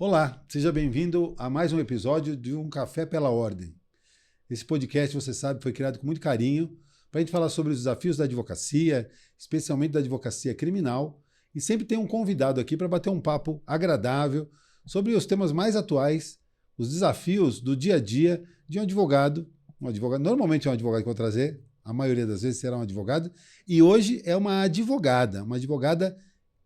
Olá, seja bem-vindo a mais um episódio de Um Café pela Ordem. Esse podcast, você sabe, foi criado com muito carinho para a gente falar sobre os desafios da advocacia, especialmente da advocacia criminal, e sempre tem um convidado aqui para bater um papo agradável sobre os temas mais atuais, os desafios do dia a dia de um advogado. Normalmente é um advogado que eu vou trazer, a maioria das vezes será um advogado, e hoje é uma advogada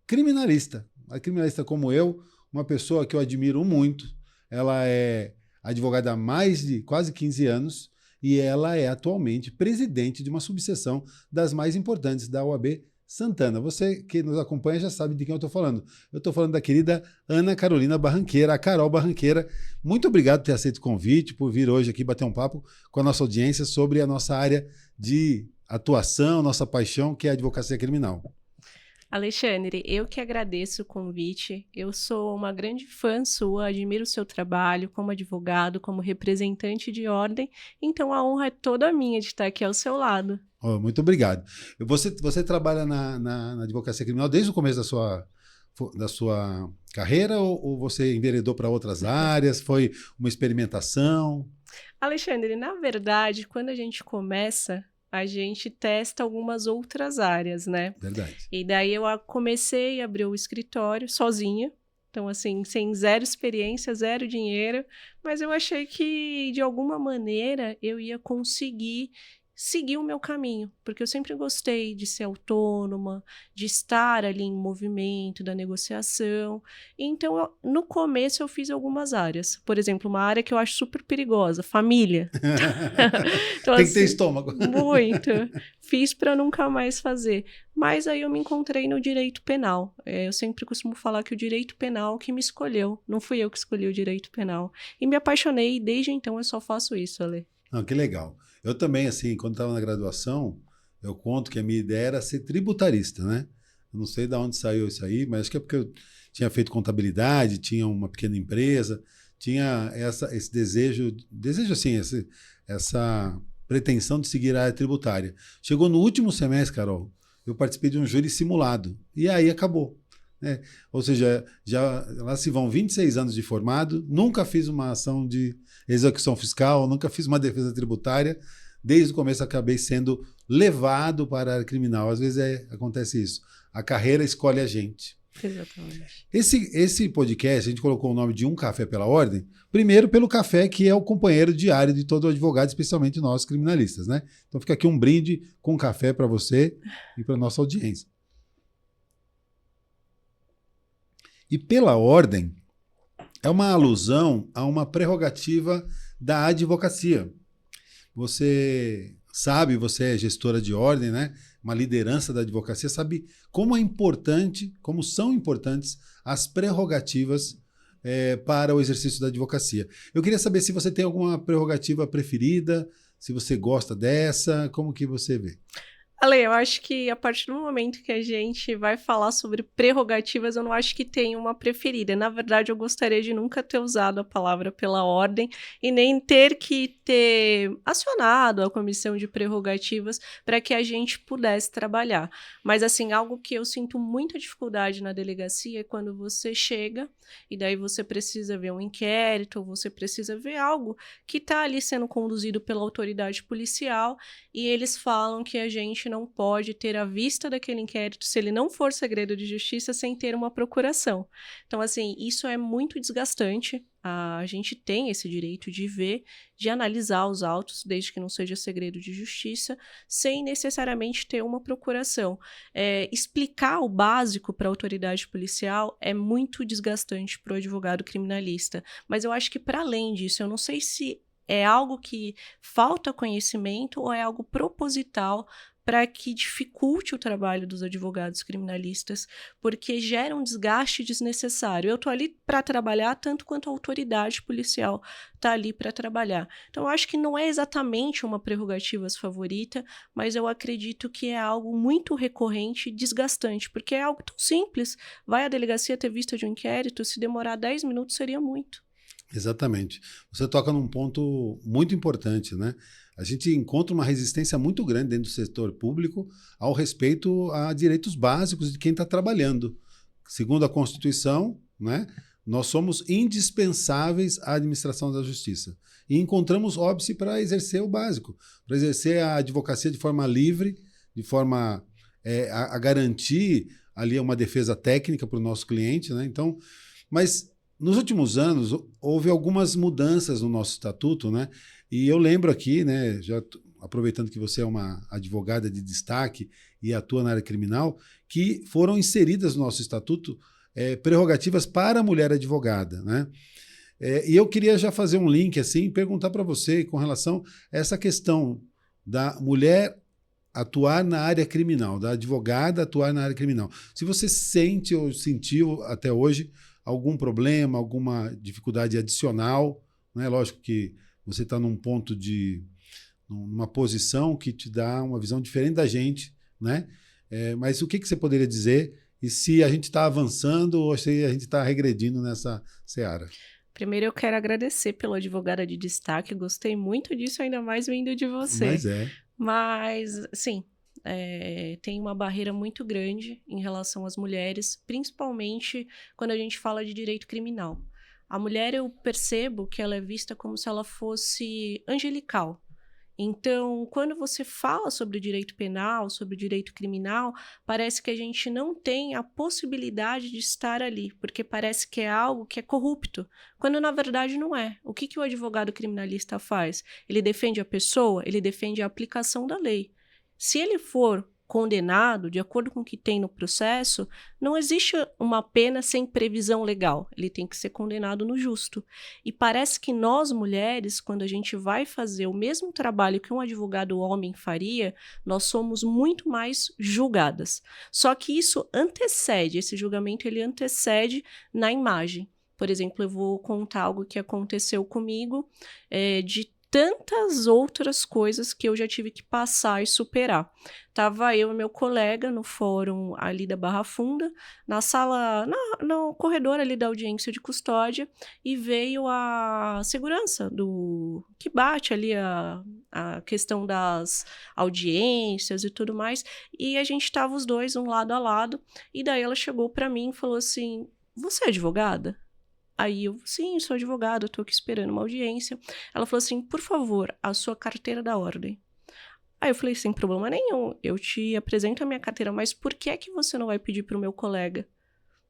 criminalista. Uma criminalista como eu, uma pessoa que eu admiro muito. Ela é advogada há mais de quase 15 anos e ela é atualmente presidente de uma subseção das mais importantes da OAB Santana. Você que nos acompanha já sabe de quem eu estou falando. Eu estou falando da querida Ana Carolina Barranqueira, a Carol Barranqueira. Muito obrigado por ter aceito o convite, por vir hoje aqui bater um papo com a nossa audiência sobre a nossa área de atuação, nossa paixão, que é a advocacia criminal. Alexandre, eu que agradeço o convite. Eu sou uma grande fã sua, admiro o seu trabalho como advogado, como representante de ordem, então a honra é toda minha de estar aqui ao seu lado. Oh, muito obrigado. Você trabalha na advocacia criminal desde o começo da sua carreira ou você enveredou para outras áreas? Foi uma experimentação? Alexandre, na verdade, quando a gente começa, a gente testa algumas outras áreas, né? Verdade. E daí eu comecei a abrir o escritório sozinha. Então, assim, sem zero experiência, zero dinheiro. Mas eu achei que, de alguma maneira, eu ia conseguir seguir o meu caminho. Porque eu sempre gostei de ser autônoma, de estar ali em movimento, da negociação. Então, no começo, eu fiz algumas áreas. Por exemplo, uma área que eu acho super perigosa, família. Então, Tem que ter assim, estômago. muito. Fiz para nunca mais fazer. Mas aí eu me encontrei no direito penal. Eu sempre costumo falar que o direito penal que me escolheu. Não fui eu que escolhi o direito penal. E me apaixonei e desde então eu só faço isso, Ale. Não, que legal. Eu também, assim, quando estava na graduação, eu conto que a minha ideia era ser tributarista, né? Eu não sei de onde saiu isso aí, mas acho que é porque eu tinha feito contabilidade, tinha uma pequena empresa, tinha esse desejo assim, essa pretensão de seguir a área tributária. Chegou no último semestre, Carol, eu participei de um júri simulado, e aí acabou. Né? Ou seja, lá se vão 26 anos de formado, nunca fiz uma ação de execução fiscal, nunca fiz uma defesa tributária, desde o começo acabei sendo levado para a área criminal. Às vezes acontece isso. A carreira escolhe a gente. Exatamente. Esse podcast, a gente colocou o nome de Um Café pela Ordem, primeiro pelo café, que é o companheiro diário de todo advogado, especialmente nós criminalistas, né? Então fica aqui um brinde com café para você e para a nossa audiência. E pela ordem é uma alusão a uma prerrogativa da advocacia. Você sabe, você é gestora de ordem, né? Uma liderança da advocacia, sabe como é importante, como são importantes as prerrogativas para o exercício da advocacia. Eu queria saber se você tem alguma prerrogativa preferida, se você gosta dessa, como que você vê? Ale, eu acho que a partir do momento que a gente vai falar sobre prerrogativas, eu não acho que tem uma preferida. Na verdade, eu gostaria de nunca ter usado a palavra pela ordem e nem ter que ter acionado a comissão de prerrogativas para que a gente pudesse trabalhar. Mas, assim, algo que eu sinto muita dificuldade na delegacia é quando você chega e daí você precisa ver um inquérito ou você precisa ver algo que está ali sendo conduzido pela autoridade policial e eles falam que a gente não pode ter a vista daquele inquérito se ele não for segredo de justiça sem ter uma procuração. Então, assim, isso é muito desgastante. A gente tem esse direito de ver, de analisar os autos, desde que não seja segredo de justiça, sem necessariamente ter uma procuração. Explicar o básico para a autoridade policial é muito desgastante para o advogado criminalista. Mas eu acho que, para além disso, eu não sei se é algo que falta conhecimento ou é algo proposital para que dificulte o trabalho dos advogados criminalistas, porque gera um desgaste desnecessário. Eu estou ali para trabalhar tanto quanto a autoridade policial está ali para trabalhar. Então, eu acho que não é exatamente uma prerrogativa favorita, mas eu acredito que é algo muito recorrente e desgastante, porque é algo tão simples. Vai à delegacia ter vista de um inquérito, se demorar 10 minutos seria muito. Exatamente. Você toca num ponto muito importante, né? A gente encontra uma resistência muito grande dentro do setor público ao respeito a direitos básicos de quem está trabalhando. Segundo a Constituição, né, nós somos indispensáveis à administração da justiça. E encontramos óbice para exercer o básico, para exercer a advocacia de forma livre, de forma a garantir ali uma defesa técnica para o nosso cliente, né? Então, mas nos últimos anos houve algumas mudanças no nosso estatuto, né? E eu lembro aqui, né, já aproveitando que você é uma advogada de destaque e atua na área criminal, que foram inseridas no nosso estatuto prerrogativas para a mulher advogada, né? E eu queria já fazer um link assim e perguntar para você com relação a essa questão da mulher atuar na área criminal, da advogada atuar na área criminal. Se você sente ou sentiu até hoje algum problema, alguma dificuldade adicional, né? Lógico que você está num ponto numa posição que te dá uma visão diferente da gente, né? Mas o que você poderia dizer e se a gente está avançando ou se a gente está regredindo nessa seara? Primeiro eu quero agradecer pela advogada de destaque, gostei muito disso, ainda mais vindo de você. Mas, sim, tem uma barreira muito grande em relação às mulheres, principalmente quando a gente fala de direito criminal. A mulher, eu percebo que ela é vista como se ela fosse angelical. Então, quando você fala sobre o direito penal, sobre o direito criminal, parece que a gente não tem a possibilidade de estar ali, porque parece que é algo que é corrupto, quando na verdade não é. O que o advogado criminalista faz? Ele defende a pessoa, ele defende a aplicação da lei. Se ele for condenado, de acordo com o que tem no processo, não existe uma pena sem previsão legal. Ele tem que ser condenado no justo. E parece que nós, mulheres, quando a gente vai fazer o mesmo trabalho que um advogado homem faria, nós somos muito mais julgadas. Só que isso antecede, esse julgamento ele antecede na imagem. Por exemplo, eu vou contar algo que aconteceu comigo, de tantas outras coisas que eu já tive que passar e superar. Tava eu e meu colega no fórum ali da Barra Funda, na sala, no corredor ali da audiência de custódia, e veio a segurança que bate ali a questão das audiências e tudo mais, e a gente tava os dois um lado a lado, e daí ela chegou para mim e falou assim: "Você é advogada?" Aí eu, sim, sou advogada, estou aqui esperando uma audiência. Ela falou assim: "Por favor, a sua carteira da ordem." Aí eu falei: "Sem problema nenhum, eu te apresento a minha carteira, mas por que é que você não vai pedir para o meu colega?"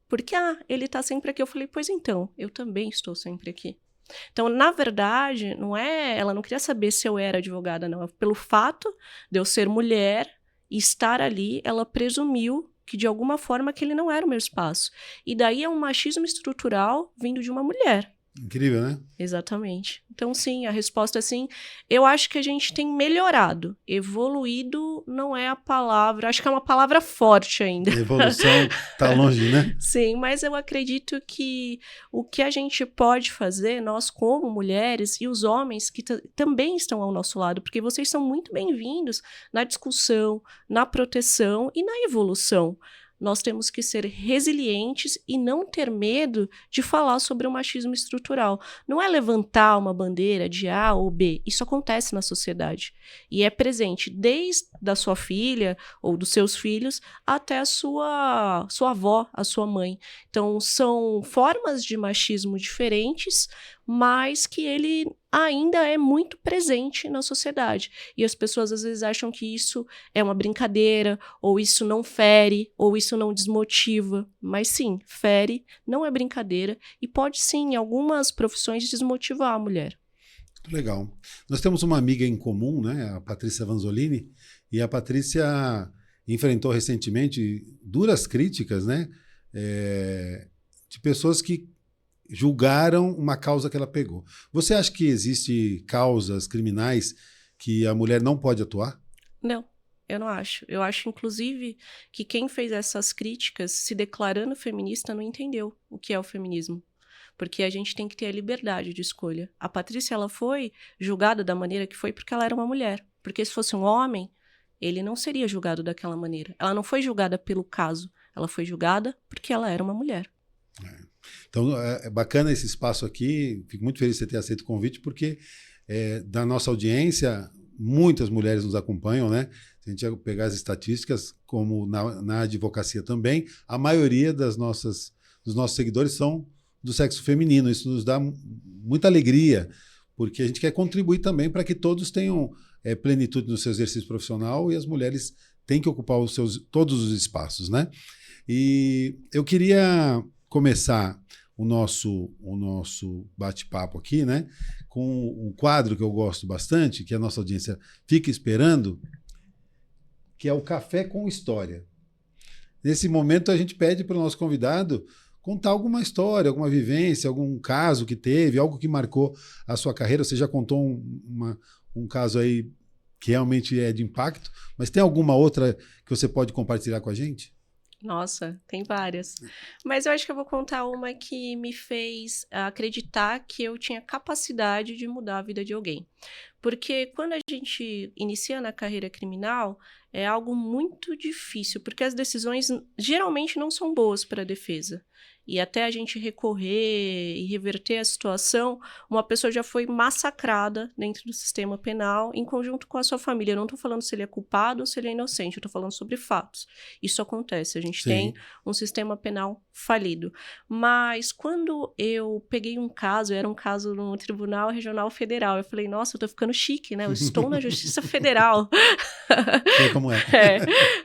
"Porque, ele está sempre aqui." Eu falei: "Pois então, eu também estou sempre aqui." Então, na verdade, ela não queria saber se eu era advogada, não. Pelo fato de eu ser mulher e estar ali, ela presumiu que de alguma forma aquele não era o meu espaço. E daí é um machismo estrutural vindo de uma mulher. Incrível, né? Exatamente. Então, sim, a resposta é sim. Eu acho que a gente tem melhorado. Evoluído não é a palavra, acho que é uma palavra forte ainda. Evolução tá longe, né? Sim, mas eu acredito que o que a gente pode fazer, nós como mulheres e os homens que também estão ao nosso lado, porque vocês são muito bem-vindos na discussão, na proteção e na evolução. Nós temos que ser resilientes e não ter medo de falar sobre o machismo estrutural. Não é levantar uma bandeira de A ou B. Isso acontece na sociedade. E é presente desde a sua filha ou dos seus filhos até a sua avó, a sua mãe. Então, são formas de machismo diferentes, mas que ele ainda é muito presente na sociedade. E as pessoas às vezes acham que isso é uma brincadeira, ou isso não fere, ou isso não desmotiva. Mas sim, fere, não é brincadeira, e pode sim, em algumas profissões, desmotivar a mulher. Legal. Nós temos uma amiga em comum, né, a Patrícia Vanzolini, e a Patrícia enfrentou recentemente duras críticas, né, de pessoas que julgaram uma causa que ela pegou. Você acha que existe causas criminais que a mulher não pode atuar? Não, eu não acho. Eu acho, inclusive, que quem fez essas críticas, se declarando feminista, não entendeu o que é o feminismo. Porque a gente tem que ter a liberdade de escolha. A Patrícia, ela foi julgada da maneira que foi porque ela era uma mulher. Porque se fosse um homem, ele não seria julgado daquela maneira. Ela não foi julgada pelo caso, ela foi julgada porque ela era uma mulher. Então, é bacana esse espaço aqui. Fico muito feliz de você ter aceito o convite, porque da nossa audiência, muitas mulheres nos acompanham, né? Se a gente pegar as estatísticas, como na advocacia também, a maioria dos nossos seguidores são do sexo feminino. Isso nos dá muita alegria, porque a gente quer contribuir também para que todos tenham plenitude no seu exercício profissional e as mulheres têm que ocupar todos os espaços, né? E eu queria começar o nosso bate-papo aqui, né, com um quadro que eu gosto bastante, que a nossa audiência fica esperando, que é o Café com História. Nesse momento, a gente pede para o nosso convidado contar alguma história, alguma vivência, algum caso que teve, algo que marcou a sua carreira. Você já contou um caso aí que realmente é de impacto, mas tem alguma outra que você pode compartilhar com a gente? Nossa, tem várias. Mas eu acho que eu vou contar uma que me fez acreditar que eu tinha capacidade de mudar a vida de alguém. Porque quando a gente inicia na carreira criminal, é algo muito difícil, porque as decisões geralmente não são boas para a defesa. E até a gente recorrer e reverter a situação, uma pessoa já foi massacrada dentro do sistema penal em conjunto com a sua família. Eu não estou falando se ele é culpado ou se ele é inocente, eu estou falando sobre fatos. Isso acontece, a gente tem um sistema penal falido. Mas quando eu peguei um caso, era um caso no Tribunal Regional Federal, eu falei, nossa, eu estou ficando chique, né? Eu estou na Justiça Federal. Sei como é.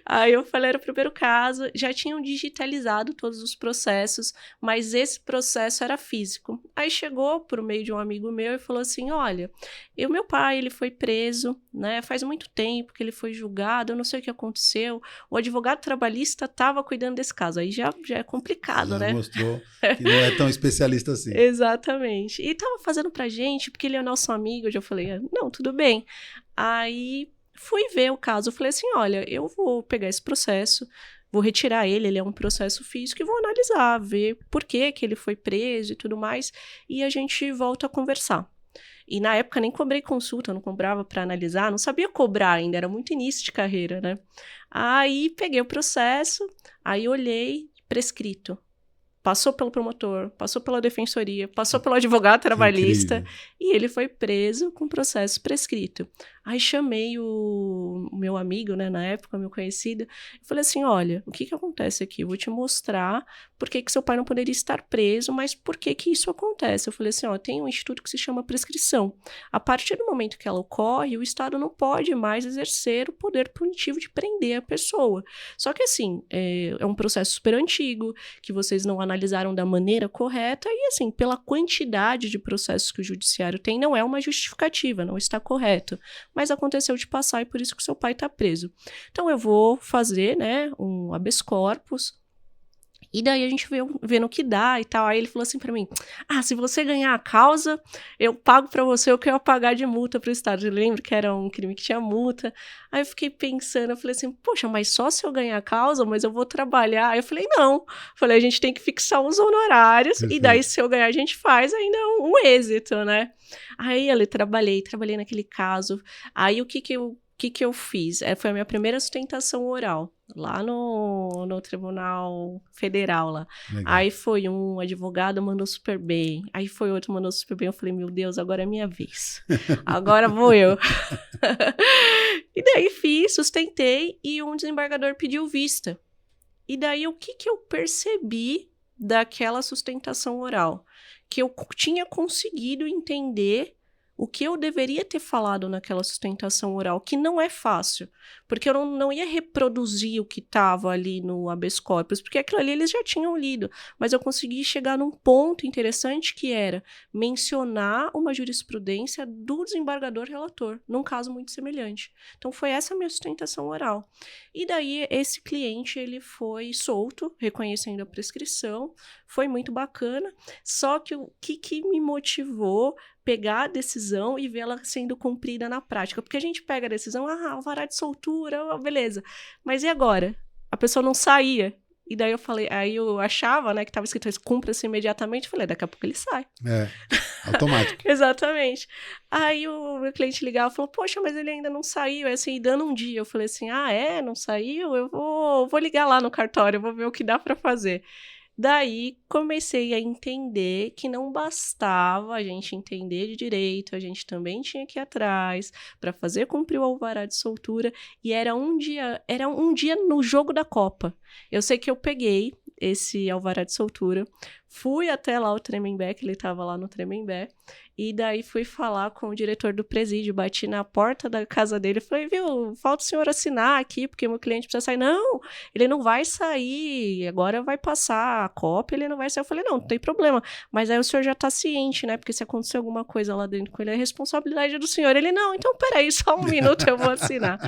Aí eu falei, era o primeiro caso, já tinham digitalizado todos os processos, mas esse processo era físico. Aí chegou por meio de um amigo meu e falou assim, olha, meu pai, ele foi preso, né, faz muito tempo que ele foi julgado, eu não sei o que aconteceu, o advogado trabalhista estava cuidando desse caso, aí já é complicado, né? Mostrou que não é tão especialista assim. Exatamente. E estava fazendo pra gente, porque ele é nosso amigo, eu já falei, não, tudo bem. Aí fui ver o caso, eu falei assim, olha, eu vou pegar esse processo, vou retirar ele é um processo físico e vou analisar, ver por que ele foi preso e tudo mais, e a gente volta a conversar. E na época nem cobrei consulta, não cobrava para analisar, não sabia cobrar ainda, era muito início de carreira, né? Aí peguei o processo, aí olhei, prescrito. Passou pelo promotor, passou pela defensoria, passou pelo advogado trabalhista e ele foi preso com processo prescrito. Aí chamei o meu amigo, né, na época, meu conhecido, e falei assim, olha, o que acontece aqui? Eu vou te mostrar por que seu pai não poderia estar preso, mas por que isso acontece? Eu falei assim, ó, tem um instituto que se chama prescrição. A partir do momento que ela ocorre, o Estado não pode mais exercer o poder punitivo de prender a pessoa. Só que assim, é um processo super antigo, que vocês não analisaram da maneira correta e assim, pela quantidade de processos que o judiciário tem, não é uma justificativa, não está correto. Mas aconteceu de passar e por isso que seu pai está preso. Então eu vou fazer, né, um habeas corpus, e daí a gente vê no que dá e tal. Aí ele falou assim pra mim, se você ganhar a causa, eu pago pra você o que eu ia pagar de multa pro Estado. Eu lembro que era um crime que tinha multa. Aí eu fiquei pensando, eu falei assim, poxa, mas só se eu ganhar a causa, mas eu vou trabalhar. Aí eu falei, não. Falei, a gente tem que fixar os honorários, Perfeito. E daí se eu ganhar a gente faz ainda um êxito, né? Aí eu trabalhei naquele caso. Aí o que eu fiz? Foi a minha primeira sustentação oral, lá no Tribunal Federal lá. Legal. Aí foi um advogado, mandou super bem. Aí foi outro, mandou super bem. Eu falei, meu Deus, agora é minha vez. Agora vou eu. E daí sustentei e um desembargador pediu vista. E daí o que eu percebi daquela sustentação oral? Que eu tinha conseguido entender o que eu deveria ter falado naquela sustentação oral, que não é fácil, porque eu não ia reproduzir o que estava ali no habeas corpus, porque aquilo ali eles já tinham lido, mas eu consegui chegar num ponto interessante que era mencionar uma jurisprudência do desembargador relator, num caso muito semelhante. Então foi essa a minha sustentação oral. E daí esse cliente ele foi solto, reconhecendo a prescrição, foi muito bacana, só que o que me motivou pegar a decisão e vê-la sendo cumprida na prática. Porque a gente pega a decisão, alvará de soltura, beleza. Mas e agora? A pessoa não saía. E daí eu falei, aí eu achava, né, que estava escrito isso, cumpra-se imediatamente. Eu falei, daqui a pouco ele sai. Automático. Exatamente. Aí o meu cliente ligava e falou, poxa, mas ele ainda não saiu. É assim, dando um dia. Eu falei assim, não saiu? Eu vou ligar lá no cartório, eu vou ver o que dá para fazer. Daí comecei a entender que não bastava a gente entender de direito, a gente também tinha que ir atrás para fazer cumprir o alvará de soltura, e era um dia no jogo da Copa. Eu sei que eu peguei, esse alvará de soltura. Fui até lá o Tremembé, que ele estava lá no Tremembé, e daí fui falar com o diretor do presídio, bati na porta da casa dele, falei, viu, falta o senhor assinar aqui, porque meu cliente precisa sair. Não, ele não vai sair, agora vai passar a cópia, ele não vai sair. Eu falei, não tem problema, mas aí o senhor já tá ciente, né, porque se acontecer alguma coisa lá dentro com ele, é responsabilidade do senhor. Ele, não, então peraí, só um minuto eu vou assinar.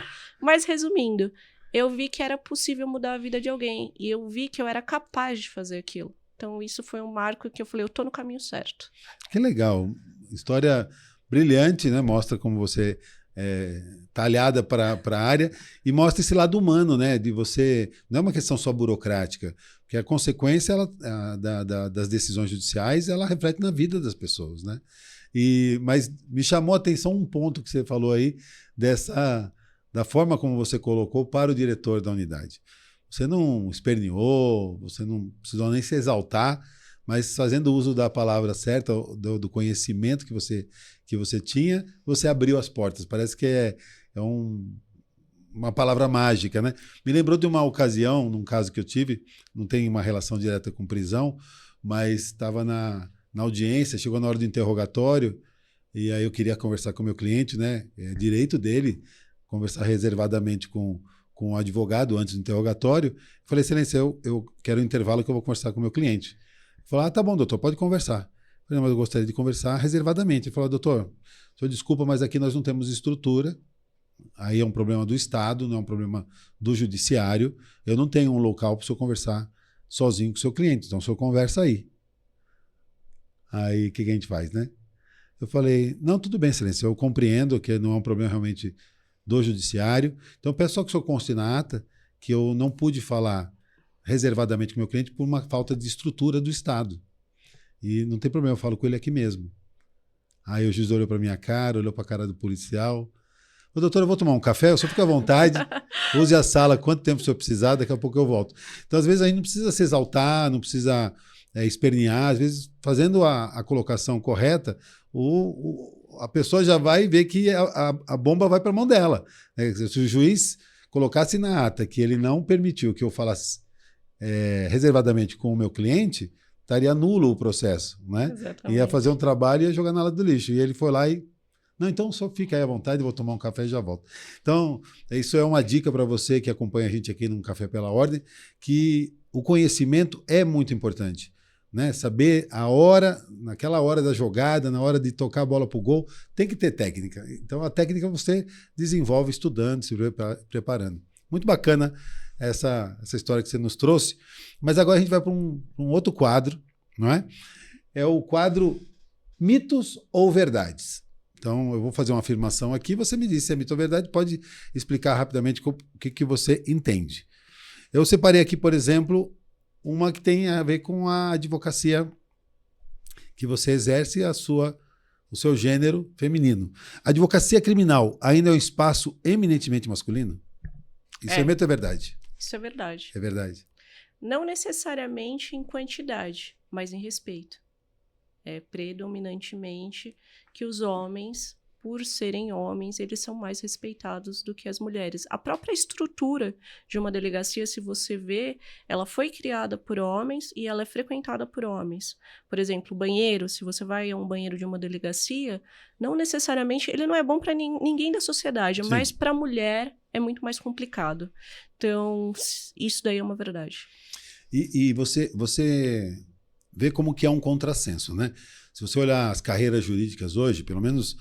Mas resumindo, eu vi que era possível mudar a vida de alguém, e eu vi que eu era capaz de fazer aquilo. Então, isso foi um marco que eu falei, eu tô no caminho certo. Que legal. História brilhante, né? Mostra como você tá aliada para a área e mostra esse lado humano, né? De você... Não é uma questão só burocrática, porque a consequência das decisões judiciais, ela reflete na vida das pessoas, né? Mas me chamou a atenção um ponto que você falou aí, da forma como você colocou para o diretor da unidade. Você não esperneou, você não precisou nem se exaltar, mas fazendo uso da palavra certa, do conhecimento que você tinha, você abriu as portas. Parece que é uma palavra mágica, né? Me lembrou de uma ocasião, num caso que eu tive, não tem uma relação direta com prisão, mas estava na audiência, chegou na hora do interrogatório, e aí eu queria conversar com o meu cliente, né? É direito dele conversar reservadamente com o advogado antes do interrogatório. Falei, excelência, eu quero um intervalo que eu vou conversar com o meu cliente. Ele falou, tá bom, doutor, pode conversar. Eu falei, mas eu gostaria de conversar reservadamente. Ele falou, doutor, senhor, desculpa, mas aqui nós não temos estrutura. Aí é um problema do Estado, não é um problema do judiciário. Eu não tenho um local para o senhor conversar sozinho com o seu cliente. Então, o senhor conversa aí. Aí, o que a gente faz, né? Eu falei, não, tudo bem, excelência, eu compreendo que não é um problema realmente do judiciário. Então, peço só que o senhor conste na ata que eu não pude falar reservadamente com o meu cliente por uma falta de estrutura do Estado. E não tem problema, eu falo com ele aqui mesmo. Aí o juiz olhou para minha cara, olhou para a cara do policial. Ô, doutor, eu vou tomar um café, o senhor fica à vontade, use a sala quanto tempo o senhor precisar, daqui a pouco eu volto. Então, às vezes, a gente não precisa se exaltar, não precisa espernear, às vezes, fazendo a colocação correta, a pessoa já vai ver que a bomba vai para a mão dela. Se o juiz colocasse na ata que ele não permitiu que eu falasse reservadamente com o meu cliente, estaria nulo o processo, né? Exatamente. Ia fazer um trabalho e ia jogar na lata do lixo. E ele foi lá e... Não, então só fica aí à vontade, vou tomar um café e já volto. Então, isso é uma dica para você que acompanha a gente aqui no Café pela Ordem, que o conhecimento é muito importante. Né? Saber a hora, naquela hora da jogada, na hora de tocar a bola para o gol, tem que ter técnica. Então, a técnica você desenvolve estudando, se preparando. Muito bacana essa história que você nos trouxe. Mas agora a gente vai para um outro quadro, não é? É o quadro Mitos ou Verdades. Então, eu vou fazer uma afirmação aqui, você me diz se é mito ou verdade, pode explicar rapidamente o que você entende. Eu separei aqui, por exemplo, uma que tem a ver com a advocacia que você exerce, o seu gênero feminino. A advocacia criminal ainda é um espaço eminentemente masculino? Isso é mito ou é verdade? Isso é verdade. É verdade. Não necessariamente em quantidade, mas em respeito. É predominantemente que os homens, por serem homens, eles são mais respeitados do que as mulheres. A própria estrutura de uma delegacia, se você vê, ela foi criada por homens e ela é frequentada por homens. Por exemplo, o banheiro, se você vai a um banheiro de uma delegacia, não necessariamente, ele não é bom para ninguém da sociedade, Sim. Mas para a mulher é muito mais complicado. Então, isso daí é uma verdade. E você vê como que é um contrassenso, né? Se você olhar as carreiras jurídicas hoje, pelo menos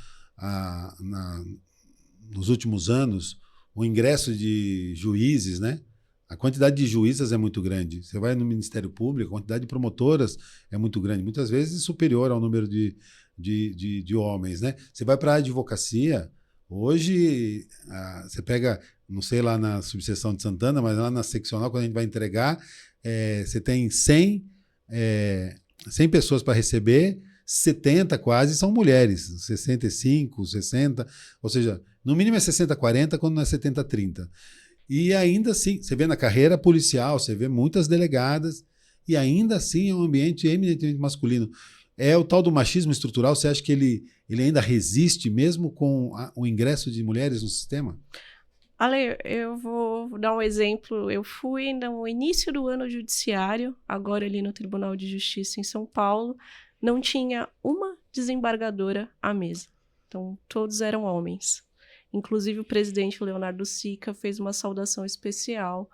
nos últimos anos, o ingresso de juízes, né? A quantidade de juízas é muito grande. Você vai no Ministério Público, a quantidade de promotoras é muito grande, muitas vezes superior ao número de homens, né? Você vai para a advocacia, hoje você pega, não sei lá na subseção de Santana, mas lá na seccional, quando a gente vai entregar, você tem 100 pessoas para receber, 70 quase são mulheres, 65, 60, ou seja, no mínimo é 60-40, quando não é 70-30. E ainda assim, você vê na carreira policial, você vê muitas delegadas, e ainda assim é um ambiente eminentemente masculino. É o tal do machismo estrutural, você acha que ele ainda resiste mesmo com o ingresso de mulheres no sistema? Ale, eu vou dar um exemplo. Eu fui no início do ano judiciário, agora ali no Tribunal de Justiça em São Paulo, não tinha uma desembargadora à mesa. Então, todos eram homens. Inclusive, o presidente Leonardo Sica fez uma saudação especial,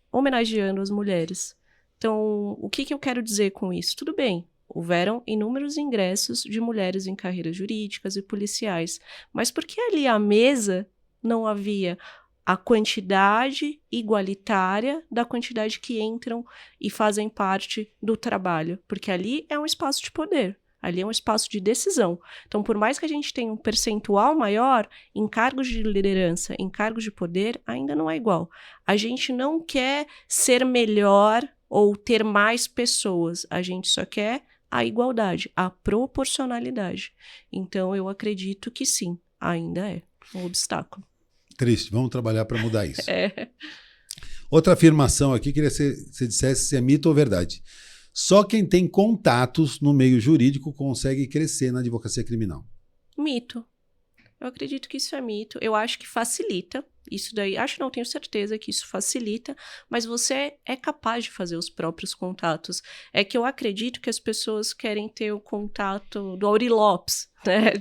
homenageando as mulheres. Então, o que eu quero dizer com isso? Tudo bem, houveram inúmeros ingressos de mulheres em carreiras jurídicas e policiais, mas por que ali à mesa não havia a quantidade igualitária da quantidade que entram e fazem parte do trabalho? Porque ali é um espaço de poder. Ali é um espaço de decisão. Então, por mais que a gente tenha um percentual maior, em cargos de liderança, em cargos de poder, ainda não é igual. A gente não quer ser melhor ou ter mais pessoas. A gente só quer a igualdade, a proporcionalidade. Então, eu acredito que sim, ainda é um obstáculo. Triste, vamos trabalhar para mudar isso. É. Outra afirmação aqui, queria que você dissesse se é mito ou verdade. Só quem tem contatos no meio jurídico consegue crescer na advocacia criminal. Mito. Eu acredito que isso é mito. Eu acho que facilita. Isso daí, não, tenho certeza que isso facilita, mas você é capaz de fazer os próprios contatos. É que eu acredito que as pessoas querem ter o contato do Auri Lopes, né?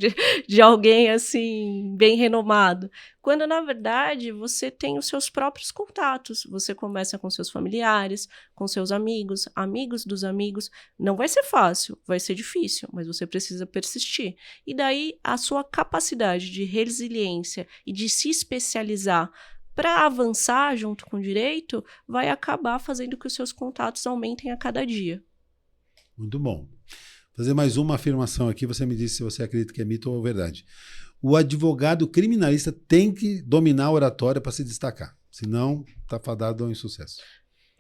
De alguém assim, bem renomado. Quando, na verdade, você tem os seus próprios contatos. Você começa com seus familiares, com seus amigos, amigos dos amigos. Não vai ser fácil, vai ser difícil, mas você precisa persistir. E daí, a sua capacidade de resiliência e de se especializar para avançar junto com o direito, vai acabar fazendo que os seus contatos aumentem a cada dia. Muito bom. Vou fazer mais uma afirmação aqui, você me disse se você acredita que é mito ou verdade. O advogado criminalista tem que dominar a oratória para se destacar, senão está fadado ao insucesso.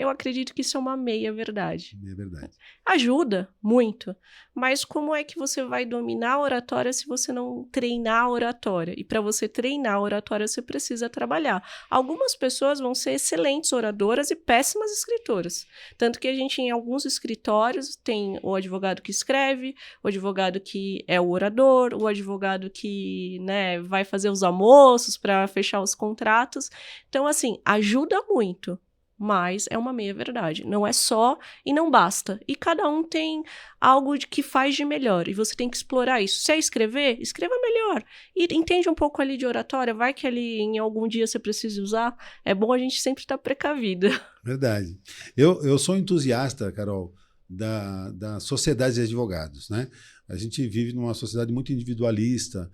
Eu acredito que isso é uma meia-verdade. Meia-verdade. Ajuda muito, mas como é que você vai dominar a oratória se você não treinar a oratória? E para você treinar a oratória, você precisa trabalhar. Algumas pessoas vão ser excelentes oradoras e péssimas escritoras. Tanto que a gente, em alguns escritórios, tem o advogado que escreve, o advogado que é o orador, o advogado que, né, vai fazer os almoços para fechar os contratos. Então, assim, ajuda muito. Mas é uma meia-verdade. Não é só e não basta. E cada um tem algo que faz de melhor. E você tem que explorar isso. Se é escrever, escreva melhor. E entende um pouco ali de oratória. Vai que ali em algum dia você precise usar. É bom a gente sempre estar precavido. Verdade. Eu sou entusiasta, Carol, da sociedade de advogados, né? A gente vive numa sociedade muito individualista.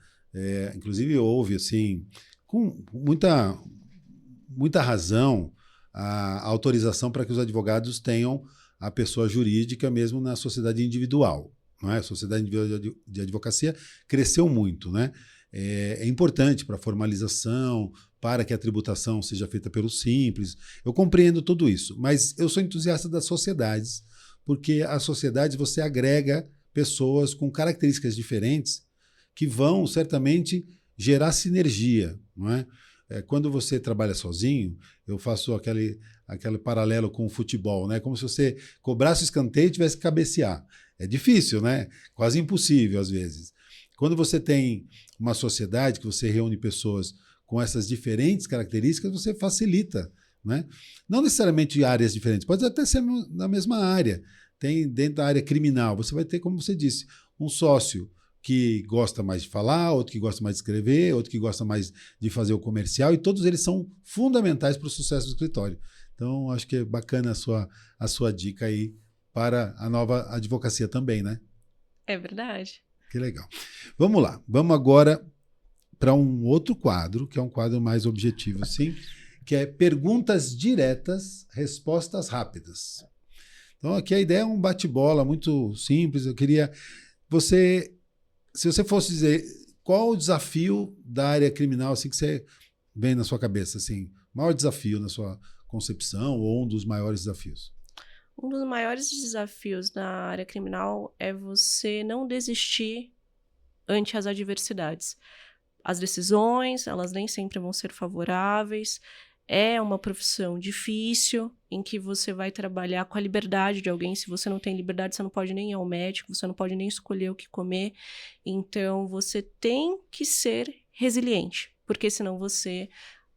Inclusive houve, assim, com muita razão, a autorização para que os advogados tenham a pessoa jurídica mesmo na sociedade individual. Não é? A sociedade individual de advocacia cresceu muito. Né? É importante para a formalização, para que a tributação seja feita pelo simples. Eu compreendo tudo isso, mas eu sou entusiasta das sociedades, porque as sociedades você agrega pessoas com características diferentes que vão certamente gerar sinergia, não é? Quando você trabalha sozinho, eu faço aquele paralelo com o futebol, né? Como se você cobrasse o escanteio e tivesse que cabecear. É difícil, né? Quase impossível às vezes. Quando você tem uma sociedade que você reúne pessoas com essas diferentes características, você facilita, né? Não necessariamente áreas diferentes, pode até ser na mesma área. Tem dentro da área criminal, você vai ter, como você disse, um sócio que gosta mais de falar, outro que gosta mais de escrever, outro que gosta mais de fazer o comercial, e todos eles são fundamentais para o sucesso do escritório. Então, acho que é bacana a sua dica aí para a nova advocacia também, né? É verdade. Que legal. Vamos lá. Vamos agora para um outro quadro, que é um quadro mais objetivo, sim, que é perguntas diretas, respostas rápidas. Então, aqui a ideia é um bate-bola muito simples. Eu queria... Se você fosse dizer qual o desafio da área criminal assim, que você vem na sua cabeça, assim, maior desafio na sua concepção ou um dos maiores desafios? Um dos maiores desafios na área criminal é você não desistir ante as adversidades. As decisões, elas nem sempre vão ser favoráveis. É uma profissão difícil, em que você vai trabalhar com a liberdade de alguém. Se você não tem liberdade, você não pode nem ir ao médico, você não pode nem escolher o que comer. Então, você tem que ser resiliente, porque senão você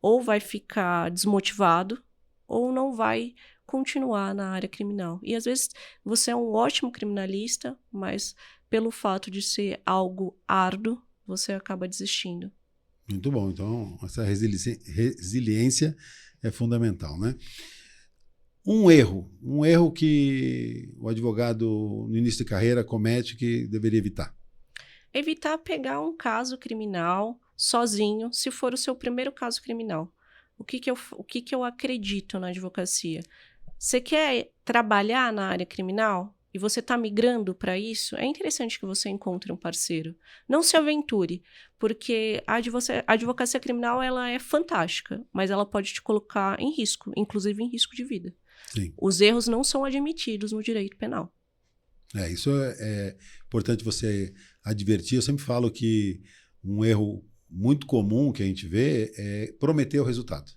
ou vai ficar desmotivado, ou não vai continuar na área criminal. E às vezes você é um ótimo criminalista, mas pelo fato de ser algo árduo, você acaba desistindo. Muito bom. Então, essa resiliência é fundamental, né? Um erro que o advogado no início de carreira comete que deveria evitar. Evitar pegar um caso criminal sozinho, se for o seu primeiro caso criminal. O que eu acredito na advocacia? Você quer trabalhar na área criminal e você está migrando para isso? É interessante que você encontre um parceiro. Não se aventure, porque a advocacia criminal ela é fantástica, mas ela pode te colocar em risco, inclusive em risco de vida. Sim. Os erros não são admitidos no direito penal. Isso é importante você advertir. Eu sempre falo que um erro muito comum que a gente vê é prometer o resultado.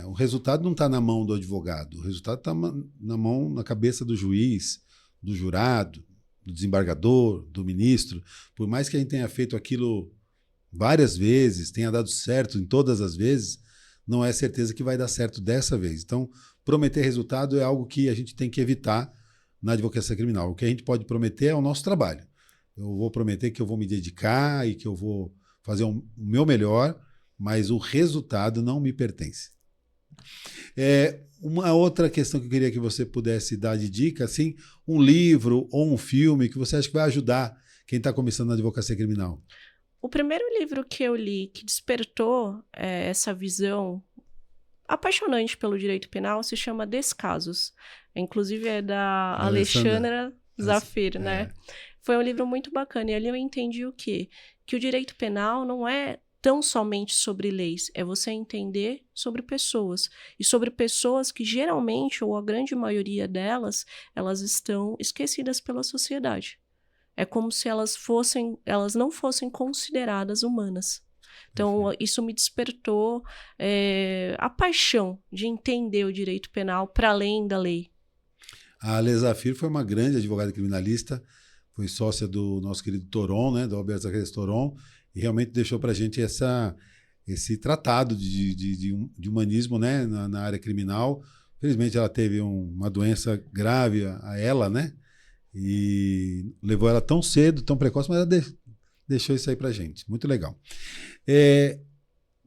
O resultado não está na mão do advogado, o resultado está na cabeça do juiz, do jurado, do desembargador, do ministro. Por mais que a gente tenha feito aquilo várias vezes, tenha dado certo em todas as vezes, não é certeza que vai dar certo dessa vez. Então, prometer resultado é algo que a gente tem que evitar na advocacia criminal. O que a gente pode prometer é o nosso trabalho. Eu vou prometer que eu vou me dedicar e que eu vou fazer o meu melhor, mas o resultado não me pertence. Uma outra questão que eu queria que você pudesse dar de dica, assim, um livro ou um filme que você acha que vai ajudar quem está começando na advocacia criminal. O primeiro livro que eu li que despertou essa visão apaixonante pelo direito penal se chama Descasos. Inclusive é da Alexandra Zafir, né? Foi um livro muito bacana e ali eu entendi o quê? Que o direito penal não é tão somente sobre leis, é você entender sobre pessoas. E sobre pessoas que geralmente, ou a grande maioria delas, elas estão esquecidas pela sociedade. É como se elas não fossem consideradas humanas. Então, isso me despertou a paixão de entender o direito penal para além da lei. A Ale Zafir foi uma grande advogada criminalista, foi sócia do nosso querido Toron, né, do Alberto Zacarias Toron, e realmente deixou para a gente esse tratado de humanismo, né, na área criminal. Felizmente ela teve uma doença grave a ela, né, e levou ela tão cedo, tão precoce, mas ela deixou isso aí para a gente. Muito legal.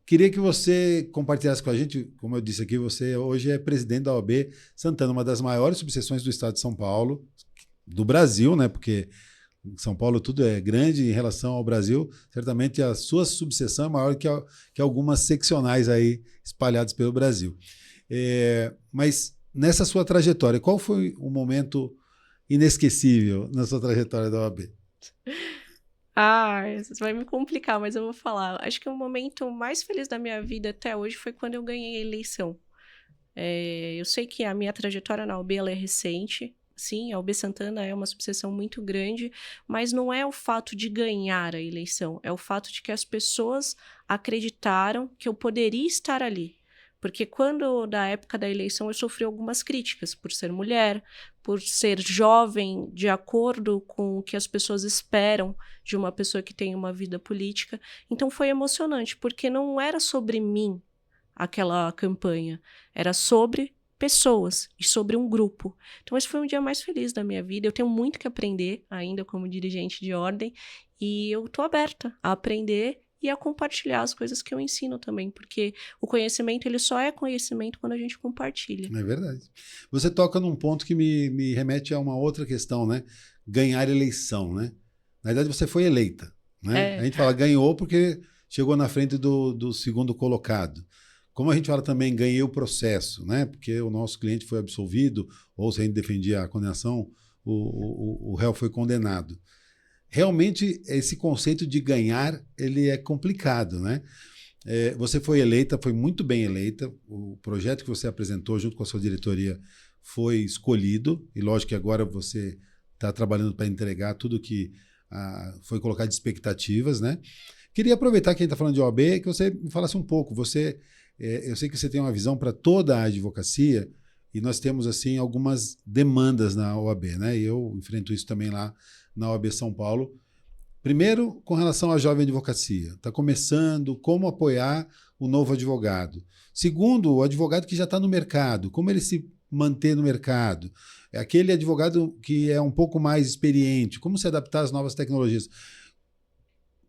Queria que você compartilhasse com a gente, como eu disse aqui, você hoje é presidente da OAB Santana, uma das maiores subseções do estado de São Paulo, do Brasil, né? Porque em São Paulo tudo é grande em relação ao Brasil. Certamente a sua subseção é maior que algumas seccionais aí espalhadas pelo Brasil. Mas nessa sua trajetória, qual foi o momento inesquecível na sua trajetória da OAB? Isso vai me complicar, mas eu vou falar. Acho que o momento mais feliz da minha vida até hoje foi quando eu ganhei a eleição. Eu sei que a minha trajetória na OAB ela é recente. Sim, a OAB Santana é uma subseção muito grande, mas não é o fato de ganhar a eleição, é o fato de que as pessoas acreditaram que eu poderia estar ali. Porque quando, da época da eleição, eu sofri algumas críticas por ser mulher, por ser jovem, de acordo com o que as pessoas esperam de uma pessoa que tem uma vida política. Então foi emocionante, porque não era sobre mim aquela campanha, era sobre pessoas e sobre um grupo. Então esse foi um dia mais feliz da minha vida. Eu tenho muito que aprender ainda como dirigente de ordem e eu estou aberta a aprender e a compartilhar as coisas que eu ensino também, porque o conhecimento ele só é conhecimento quando a gente compartilha. É verdade. Você toca num ponto que me remete a uma outra questão, né? Ganhar eleição, né? Na verdade, você foi eleita, né? A gente fala ganhou porque chegou na frente do segundo colocado. Como a gente fala também, ganhei o processo, né? Porque o nosso cliente foi absolvido, ou se a gente defendia a condenação, o réu foi condenado. Realmente, esse conceito de ganhar, ele é complicado, né? Você foi eleita, foi muito bem eleita, o projeto que você apresentou junto com a sua diretoria foi escolhido, e lógico que agora você está trabalhando para entregar tudo que foi colocado de expectativas, né? Queria aproveitar que a gente está falando de OAB, que você me falasse um pouco. Eu sei que você tem uma visão para toda a advocacia, e nós temos assim algumas demandas na OAB, né? E eu enfrento isso também lá na OAB São Paulo. Primeiro, com relação à jovem advocacia. Está começando, como apoiar o novo advogado. Segundo, o advogado que já está no mercado, como ele se manter no mercado. É aquele advogado que é um pouco mais experiente, como se adaptar às novas tecnologias.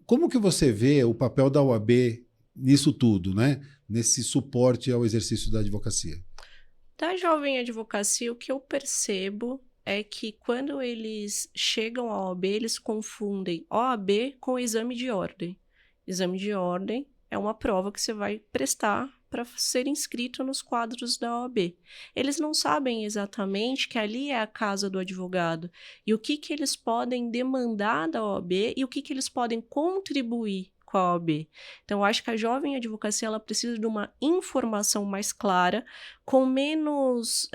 Como que você vê o papel da OAB nisso tudo, né? Nesse suporte ao exercício da advocacia? Da jovem advocacia, o que eu percebo é que quando eles chegam à OAB, eles confundem OAB com exame de ordem. Exame de ordem é uma prova que você vai prestar para ser inscrito nos quadros da OAB. Eles não sabem exatamente que ali é a casa do advogado e o que eles podem demandar da OAB e o que eles podem contribuir com a OAB. Então, eu acho que a jovem advocacia ela precisa de uma informação mais clara, com menos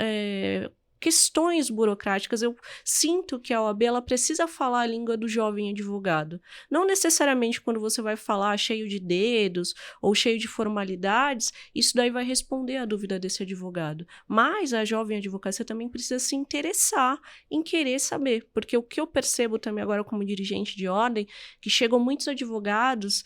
questões burocráticas. Eu sinto que a OAB ela precisa falar a língua do jovem advogado. Não necessariamente quando você vai falar cheio de dedos ou cheio de formalidades, isso daí vai responder a dúvida desse advogado. Mas a jovem advocacia também precisa se interessar em querer saber, porque o que eu percebo também agora como dirigente de ordem, que chegam muitos advogados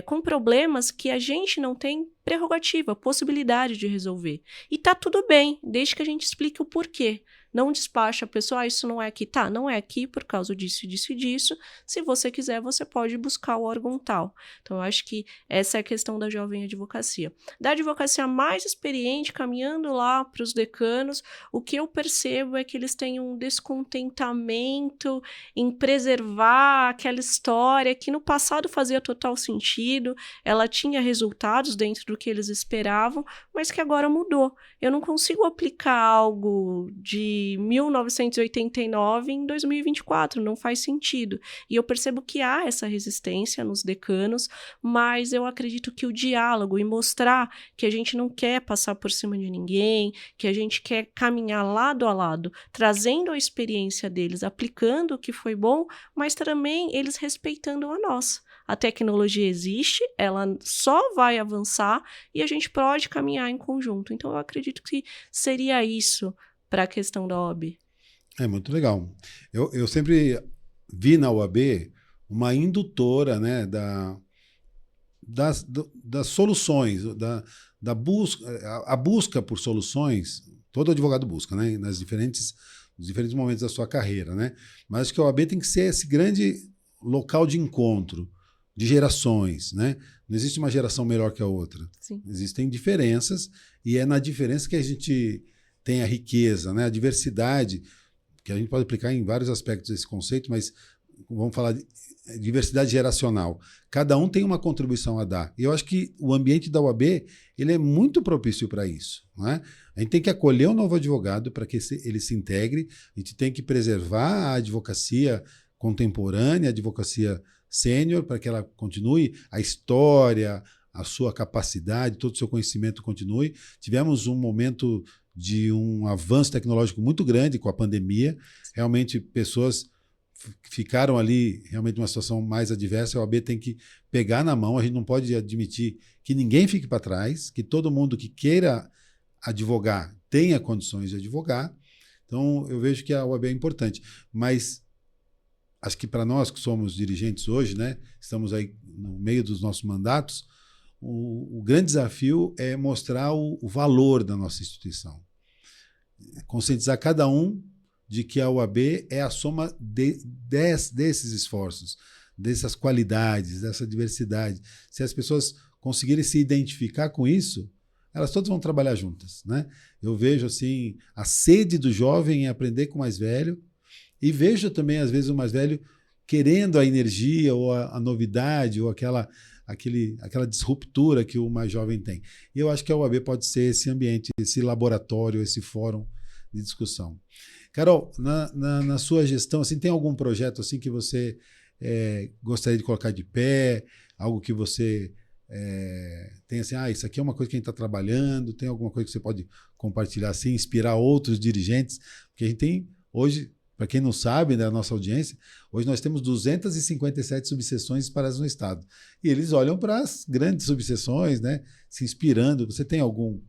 com problemas que a gente não tem prerrogativa, possibilidade de resolver. E tá tudo bem, desde que a gente explique o porquê. Não despacha a pessoa, isso não é aqui. Tá, não é aqui por causa disso, disso e disso. Se você quiser, você pode buscar o órgão tal. Então, eu acho que essa é a questão da jovem advocacia. Da advocacia mais experiente, caminhando lá para os decanos, o que eu percebo é que eles têm um descontentamento em preservar aquela história que no passado fazia total sentido, ela tinha resultados dentro do que eles esperavam, mas que agora mudou. Eu não consigo aplicar algo de 1989 em 2024, não faz sentido. E eu percebo que há essa resistência nos decanos, mas eu acredito que o diálogo e mostrar que a gente não quer passar por cima de ninguém, que a gente quer caminhar lado a lado, trazendo a experiência deles, aplicando o que foi bom, mas também eles respeitando a nossa. A tecnologia existe, ela só vai avançar e a gente pode caminhar em conjunto. Então, eu acredito que seria isso para a questão da OAB. É muito legal. Eu sempre vi na OAB uma indutora, né, das soluções, da busca, a busca por soluções. Todo advogado busca, né, nos diferentes momentos da sua carreira, né? Mas acho que a OAB tem que ser esse grande local de encontro de gerações, né? Não existe uma geração melhor que a outra. Sim. Existem diferenças e é na diferença que a gente tem a riqueza, né? A diversidade, que a gente pode aplicar em vários aspectos desse conceito, mas vamos falar de diversidade geracional. Cada um tem uma contribuição a dar. E eu acho que o ambiente da UAB ele é muito propício para isso. Não é? A gente tem que acolher o novo advogado para que ele se integre, a gente tem que preservar a advocacia contemporânea, a advocacia sênior, para que ela continue, a história, a sua capacidade, todo o seu conhecimento continue. Tivemos um momento de um avanço tecnológico muito grande com a pandemia. Realmente, pessoas ficaram ali realmente numa situação mais adversa. A OAB tem que pegar na mão. A gente não pode admitir que ninguém fique para trás, que todo mundo que queira advogar tenha condições de advogar. Então, eu vejo que a OAB é importante. Mas acho que para nós que somos dirigentes hoje, né, estamos aí no meio dos nossos mandatos, o grande desafio é mostrar o valor da nossa instituição. Conscientizar cada um de que a UAB é a soma desses esforços, dessas qualidades, dessa diversidade. Se as pessoas conseguirem se identificar com isso, elas todas vão trabalhar juntas, né? Eu vejo assim a sede do jovem em aprender com o mais velho e vejo também, às vezes, o mais velho querendo a energia ou a novidade ou aquela disruptura que o mais jovem tem. E eu acho que a UAB pode ser esse ambiente, esse laboratório, esse fórum de discussão. Carol, na sua gestão, assim, tem algum projeto assim que você gostaria de colocar de pé? Algo que você tem assim, isso aqui é uma coisa que a gente está trabalhando, tem alguma coisa que você pode compartilhar assim, inspirar outros dirigentes? Porque a gente tem hoje, para quem não sabe, né, a nossa audiência, hoje nós temos 257 subseções espalhadas no estado. E eles olham para as grandes subseções, né, se inspirando. Você tem algum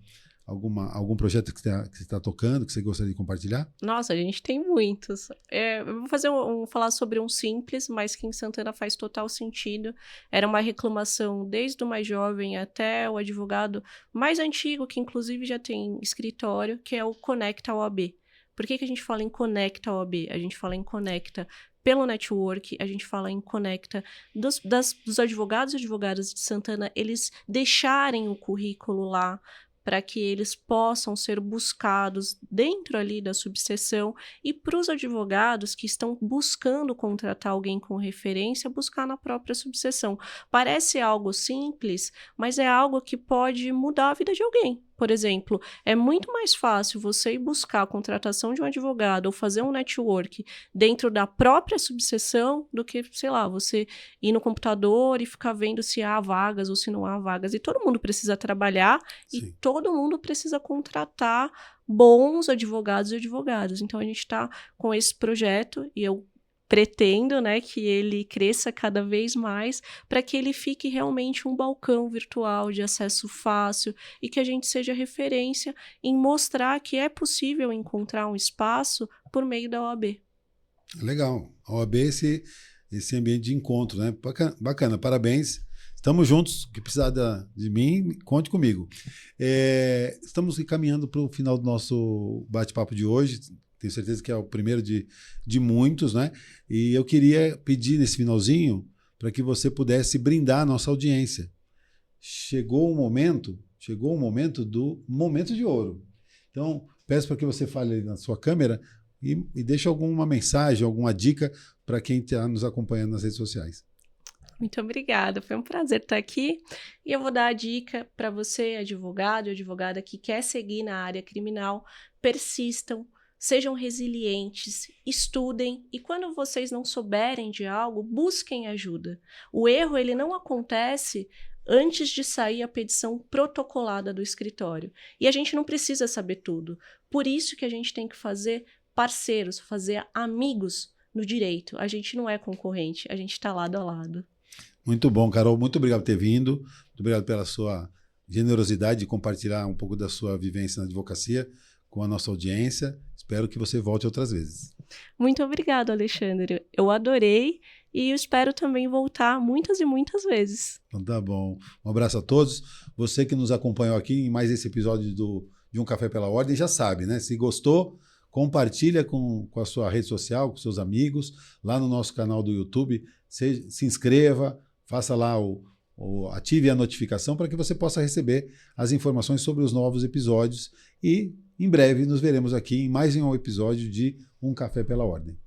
algum projeto que você está tocando, que você gostaria de compartilhar? Nossa, a gente tem muitos. Eu vou falar sobre um simples, mas que em Santana faz total sentido. Era uma reclamação desde o mais jovem até o advogado mais antigo, que inclusive já tem escritório, que é o Conecta OAB. Por que a gente fala em Conecta OAB? A gente fala em Conecta pelo network, a gente fala em Conecta dos advogados e advogadas de Santana, eles deixarem o currículo lá, para que eles possam ser buscados dentro ali da subseção e para os advogados que estão buscando contratar alguém com referência, buscar na própria subseção. Parece algo simples, mas é algo que pode mudar a vida de alguém. Por exemplo, é muito mais fácil você ir buscar a contratação de um advogado ou fazer um network dentro da própria subseção do que, sei lá, você ir no computador e ficar vendo se há vagas ou se não há vagas. E todo mundo precisa trabalhar e todo mundo precisa contratar bons advogados e advogadas. Então, a gente está com esse projeto e eu pretendo, né, que ele cresça cada vez mais para que ele fique realmente um balcão virtual de acesso fácil e que a gente seja referência em mostrar que é possível encontrar um espaço por meio da OAB. Legal. A OAB é esse ambiente de encontro, né? Bacana, parabéns. Estamos juntos. O que precisar de mim, conte comigo. Estamos caminhando para o final do nosso bate-papo de hoje. Tenho certeza que é o primeiro de muitos, né? E eu queria pedir nesse finalzinho para que você pudesse brindar a nossa audiência. Chegou o momento do momento de ouro. Então, peço para que você fale na sua câmera e deixe alguma mensagem, alguma dica para quem está nos acompanhando nas redes sociais. Muito obrigada, foi um prazer estar aqui. E eu vou dar a dica para você, advogado e advogada que quer seguir na área criminal, persistam, sejam resilientes, estudem e quando vocês não souberem de algo, busquem ajuda. O erro ele não acontece antes de sair a petição protocolada do escritório. E a gente não precisa saber tudo. Por isso que a gente tem que fazer parceiros, fazer amigos no direito. A gente não é concorrente, a gente está lado a lado. Muito bom, Carol. Muito obrigado por ter vindo. Muito obrigado pela sua generosidade de compartilhar um pouco da sua vivência na advocacia com a nossa audiência. Espero que você volte outras vezes. Muito obrigado, Alexandre. Eu adorei e eu espero também voltar muitas e muitas vezes. Então tá bom. Um abraço a todos. Você que nos acompanhou aqui em mais esse episódio de Um Café pela Ordem já sabe, né? Se gostou, compartilha com a sua rede social, com seus amigos, lá no nosso canal do YouTube. Se inscreva, faça lá ative a notificação para que você possa receber as informações sobre os novos episódios e em breve nos veremos aqui em mais um episódio de Um Café pela Ordem.